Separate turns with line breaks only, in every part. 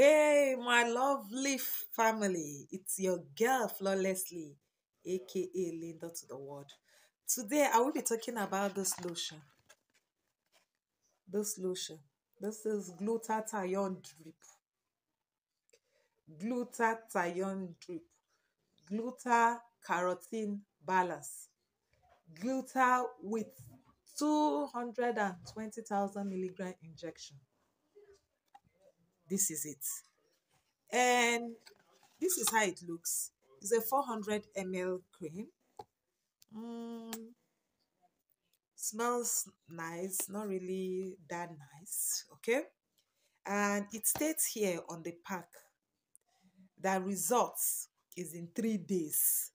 Hey, my lovely family, it's your girl flawlessly, aka Linda to the world. Today, I will be talking about this lotion. This lotion. This is glutathione drip. Glutathione drip. Gluta carotene balance. Gluta with 220,000 milligram injection. This is it. And this is how it looks. It's a 400 ml cream. Smells nice, not really that nice, okay? And it states here on the pack that results is in 3 days.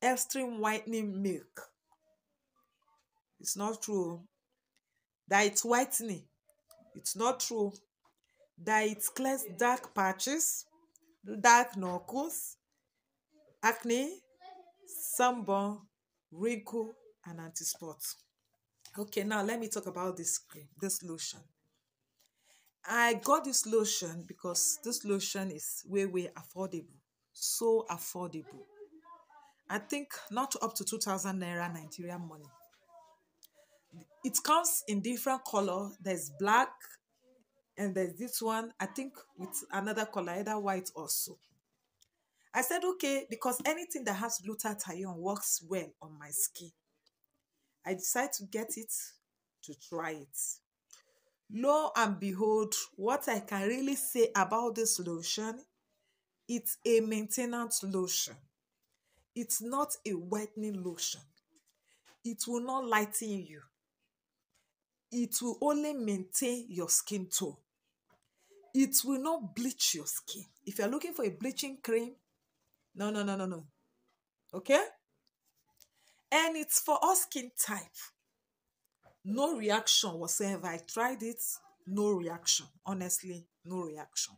Extreme whitening milk. It's not true. That it's whitening. It's not true. That it clears dark patches, dark knuckles, acne, sunburn, wrinkle, and anti-spot. Okay, now let me talk about this cream, this lotion. I got this lotion because this lotion is way affordable. So affordable. I think not up to 2,000 naira Nigerian money. It comes in different color. There's black and there's this one, I think with another color, either white or so. I said, okay, because anything that has glutathione works well on my skin. I decided to get it to try it. Lo and behold, what I can really say about this lotion, it's a maintenance lotion. It's not a whitening lotion. It will not lighten you. It will only maintain your skin tone. It will not bleach your skin. If you're looking for a bleaching cream, no. Okay? And it's for all skin type. No reaction whatsoever. I tried it, no reaction. Honestly, no reaction.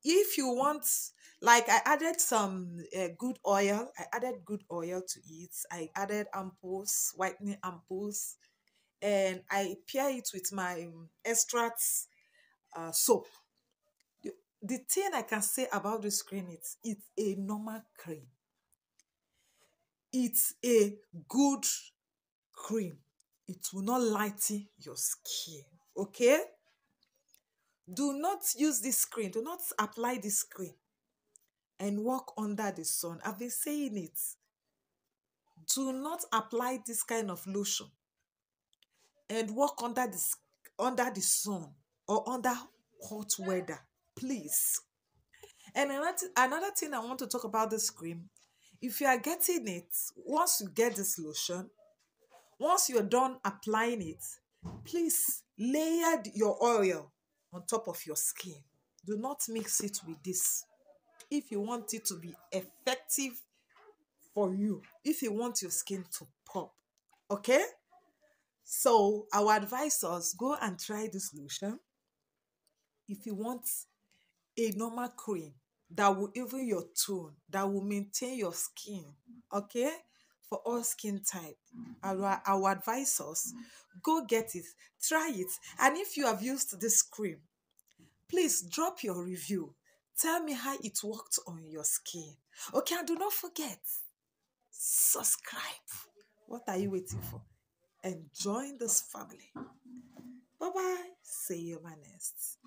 If you want, like I added some good oil. I added good oil to it. I added ampoules, whitening ampoules. And I pair it with my extracts soap. The thing I can say about this cream is it's a normal cream. It's a good cream. It will not lighten your skin. Okay? Do not use this cream. Do not apply this cream and walk under the sun. I've been saying it. Do not apply this kind of lotion and walk under the sun or under hot weather. Please. And another thing I want to talk about this cream. If you are getting it, once you get this lotion, once you're done applying it, please layer your oil on top of your skin. Do not mix it with this. If you want it to be effective for you, if you want your skin to pop, okay? So I would advise us, go and try this lotion. If you want a normal cream that will even your tone, that will maintain your skin, okay? For all skin type, I will advise us, go get it, try it. And if you have used this cream, please drop your review. Tell me how it worked on your skin. Okay, and do not forget, subscribe. What are you waiting for? And join this family. Bye-bye. See you my next.